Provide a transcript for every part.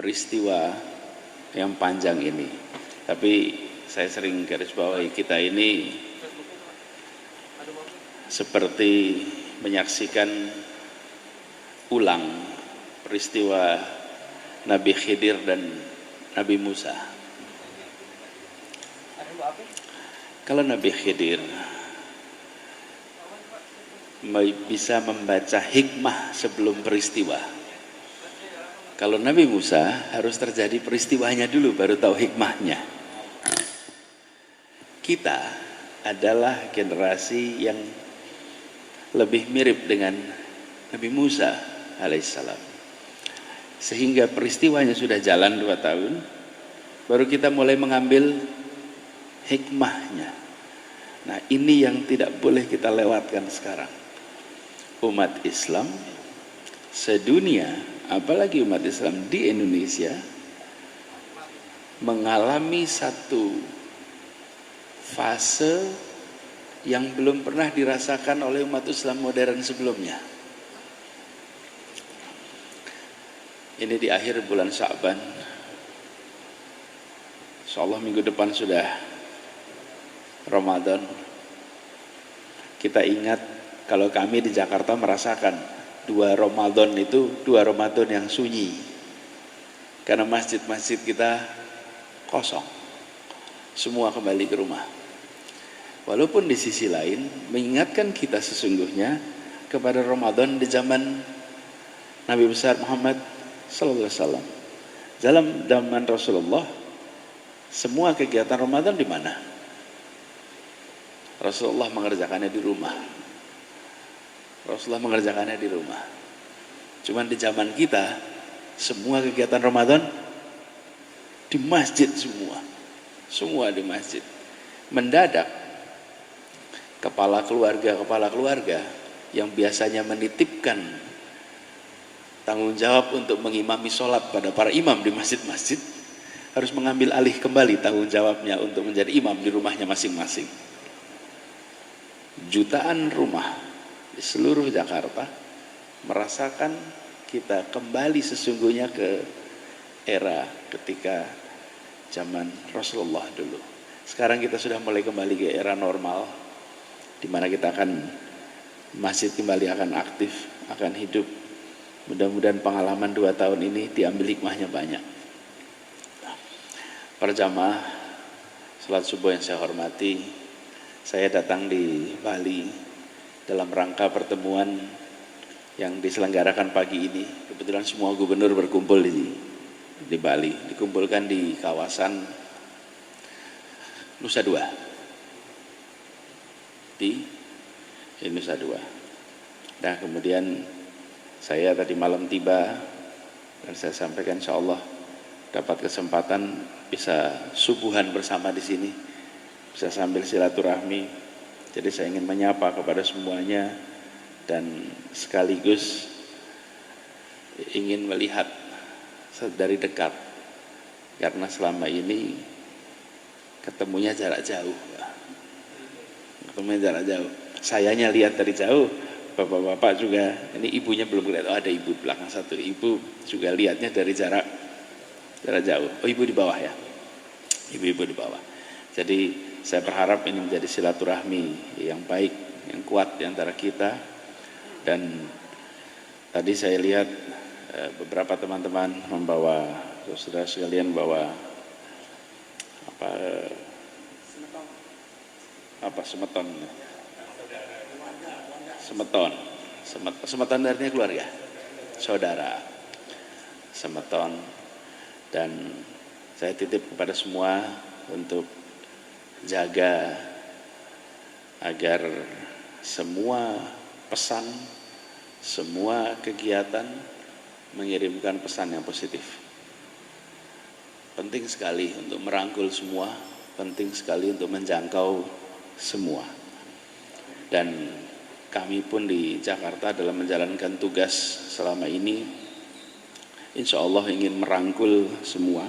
peristiwa yang panjang ini. Tapi saya sering garis bawahi, kita ini seperti menyaksikan ulang peristiwa Nabi Khidir dan Nabi Musa. Kalau Nabi Khidir bisa membaca hikmah sebelum peristiwa, kalau Nabi Musa harus terjadi peristiwanya dulu baru tahu hikmahnya. Kita adalah generasi yang lebih mirip dengan Nabi Musa alaihissalam, sehingga peristiwanya sudah jalan 2 tahun baru kita mulai mengambil hikmahnya. Nah, ini yang tidak boleh kita lewatkan sekarang. Umat Islam sedunia, apalagi umat Islam di Indonesia, mengalami satu fase yang belum pernah dirasakan oleh umat Islam modern sebelumnya. Ini di akhir bulan Sya'ban, insyaallah minggu depan sudah Ramadan. Kita ingat kalau kami di Jakarta merasakan 2 Ramadan itu 2 Ramadan yang sunyi, karena masjid-masjid kita kosong, semua kembali ke rumah. Walaupun di sisi lain mengingatkan kita sesungguhnya kepada Ramadan di zaman Nabi besar Muhammad sallallahu alaihi wasallam. Dalam zaman Rasulullah, semua kegiatan Ramadan di mana? Rasulullah mengerjakannya di rumah. Rasulullah mengerjakannya di rumah. Cuman di zaman kita, semua kegiatan Ramadan di masjid semua. Semua di masjid. Mendadak, kepala keluarga yang biasanya menitipkan tanggung jawab untuk mengimami sholat pada para imam di masjid-masjid, harus mengambil alih kembali tanggung jawabnya untuk menjadi imam di rumahnya masing-masing. Jutaan rumah di seluruh Jakarta merasakan kita kembali sesungguhnya ke era ketika zaman Rasulullah dulu. Sekarang kita sudah mulai kembali ke era normal, di mana kita akan masjid kembali akan aktif, akan hidup. Mudah-mudahan pengalaman 2 tahun ini diambil hikmahnya banyak. Para jamaah salat subuh yang saya hormati, saya datang di Bali dalam rangka pertemuan yang diselenggarakan pagi ini. Kebetulan semua gubernur berkumpul di Bali, dikumpulkan di kawasan Nusa Dua, di Nusa Dua. Nah, kemudian saya tadi malam tiba dan saya sampaikan insyaallah dapat kesempatan bisa subuhan bersama di sini, bisa sambil silaturahmi. Jadi saya ingin menyapa kepada semuanya dan sekaligus ingin melihat dari dekat, karena selama ini ketemunya jarak jauh. Sayanya lihat dari jauh, bapak-bapak juga, ini ibunya belum lihat. Oh, ada ibu belakang satu, ibu juga lihatnya dari jarak jauh. Oh, ibu di bawah ya, ibu-ibu di bawah. Jadi saya berharap ini menjadi silaturahmi yang baik, yang kuat di antara kita. Dan tadi saya lihat beberapa teman-teman membawa, saudara sekalian bawa semeton artinya keluarga, saudara, semeton. Dan saya titip kepada semua untuk jaga agar semua pesan, semua kegiatan mengirimkan pesan yang positif. Penting sekali untuk merangkul semua, penting sekali untuk menjangkau semua. Dan kami pun di Jakarta dalam menjalankan tugas selama ini, insya Allah ingin merangkul semua,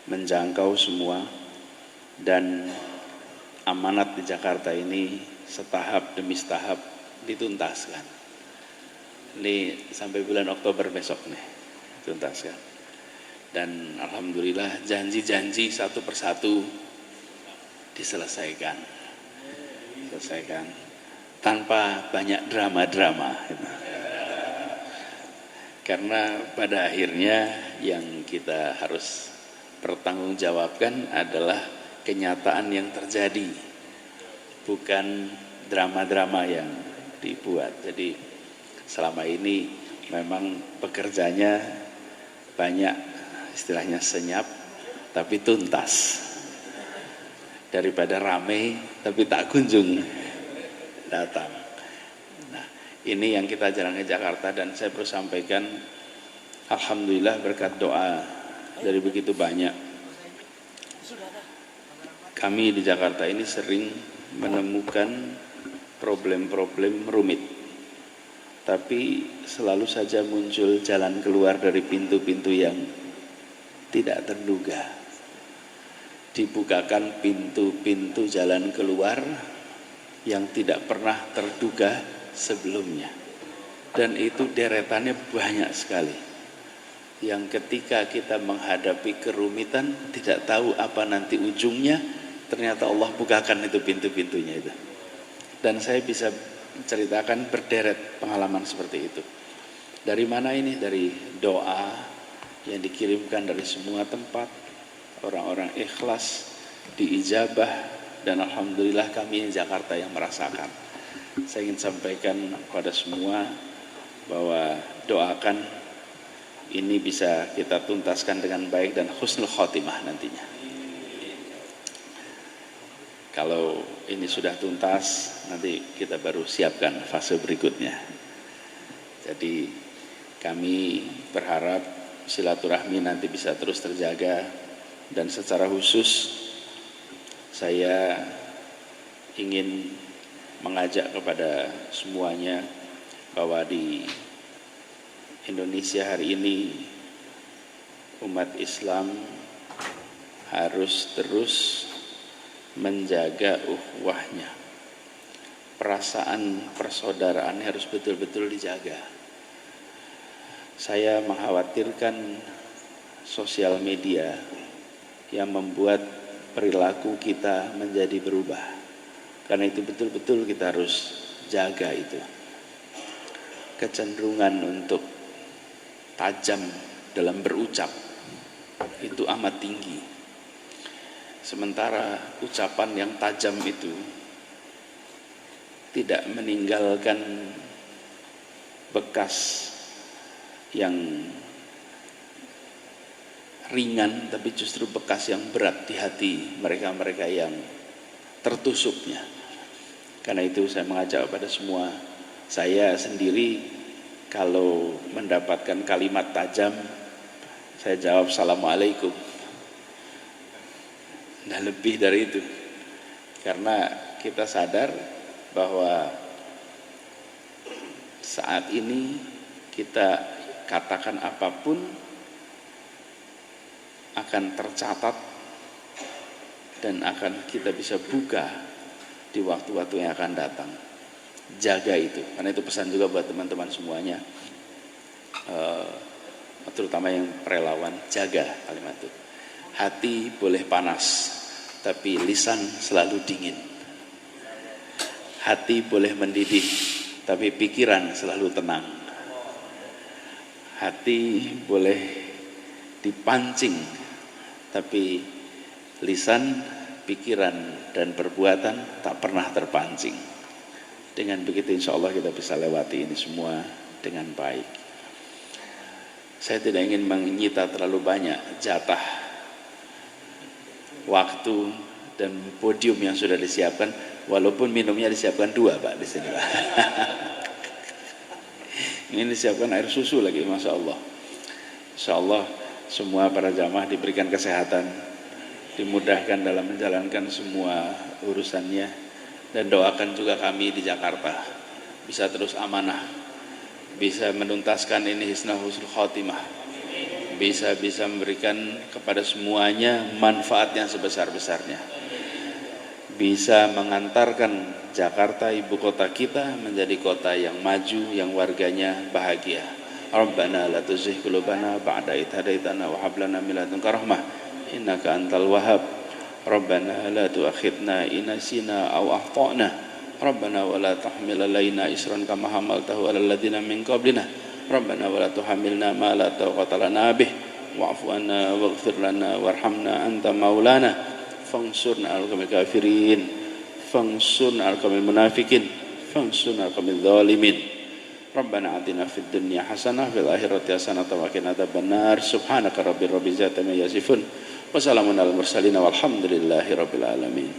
menjangkau semua, dan amanat di Jakarta ini setahap demi setahap dituntaskan. Ini sampai bulan Oktober besok nih tuntaskan. dan alhamdulillah janji-janji satu persatu diselesaikan tanpa banyak drama-drama. Karena pada akhirnya yang kita harus pertanggungjawabkan adalah kenyataan yang terjadi, bukan drama-drama yang dibuat. Jadi selama ini memang pekerjanya banyak, istilahnya senyap tapi tuntas, daripada rame tapi tak kunjung datang. Nah, ini yang kita jalankan di Jakarta, dan saya perlu sampaikan alhamdulillah berkat doa dari begitu banyak, kami di Jakarta ini sering menemukan problem-problem rumit, tapi selalu saja muncul jalan keluar dari pintu-pintu yang tidak terduga. Dibukakan pintu-pintu jalan keluar yang tidak pernah terduga sebelumnya, dan itu deretannya banyak sekali, yang ketika kita menghadapi kerumitan tidak tahu apa nanti ujungnya, ternyata Allah bukakan itu pintu-pintunya itu. Dan saya bisa menceritakan berderet pengalaman seperti itu. Dari mana ini? Dari doa yang dikirimkan dari semua tempat, orang-orang ikhlas, diijabah, dan alhamdulillah kami di Jakarta yang merasakan. Saya ingin sampaikan kepada semua bahwa doakan ini bisa kita tuntaskan dengan baik dan husnul khotimah nantinya. Kalau ini sudah tuntas, nanti kita baru siapkan fase berikutnya. Jadi kami berharap silaturahmi nanti bisa terus terjaga, dan secara khusus saya ingin mengajak kepada semuanya bahwa di Indonesia hari ini umat Islam harus terus menjaga ukhuwahnya. Perasaan persaudaraan harus betul-betul dijaga. Saya mengkhawatirkan sosial media yang membuat perilaku kita menjadi berubah. Karena itu betul-betul kita harus jaga itu. Kecenderungan untuk tajam dalam berucap itu amat tinggi. Sementara ucapan yang tajam itu tidak meninggalkan bekas yang ringan, tapi justru bekas yang berat di hati mereka-mereka yang tertusuknya. Karena itu saya mengajak kepada semua, saya sendiri kalau mendapatkan kalimat tajam, saya jawab Assalamualaikum. Nah, lebih dari itu, karena kita sadar bahwa saat ini kita katakan apapun akan tercatat dan akan kita bisa buka di waktu-waktu yang akan datang. Jaga itu, karena itu pesan juga buat teman-teman semuanya, terutama yang relawan, jaga kalimat itu. Hati boleh panas, tapi lisan selalu dingin. Hati boleh mendidih, tapi pikiran selalu tenang. Hati boleh dipancing, tapi lisan, pikiran, dan perbuatan tak pernah terpancing. Dengan begitu insya Allah kita bisa lewati ini semua dengan baik. Saya tidak ingin menyita terlalu banyak jatah waktu dan podium yang sudah disiapkan, walaupun minumnya disiapkan 2 Pak di sini Pak. Ini disiapkan air susu lagi, Masya Allah. Insya Allah semua para jamaah diberikan kesehatan, dimudahkan dalam menjalankan semua urusannya, dan doakan juga kami di Jakarta bisa terus amanah, bisa menuntaskan ini husnul khotimah, bisa memberikan kepada semuanya manfaat yang sebesar-besarnya, bisa mengantarkan Jakarta ibu kota kita menjadi kota yang maju, yang warganya bahagia. Rabbana la tuzigh qulubana ba'da idh hadaitana wa hab lana min ladunka rahmah innaka antal wahhab. Rabbana la tu'akhidna in nasina aw akhtana. Rabbana wa la tahmil alaina isran kama hamaltahu alal ladzina min qablina. Rabbana wa la tuhammilna ma la taqata lana bih wa'fu anna waghfir lana warhamna anta maulana fansurna 'alal qawmil kafirin fansurna 'alal qawmil munafiqin fansurna 'alal qawmil zalimin. Rabbana atina fid dunya hasanah fil akhirati hasanah wa qina adzabannar. Subhanaka rabbil izzati amma yasifun wa salamun alal mursalin walhamdulillahi rabbil alamin.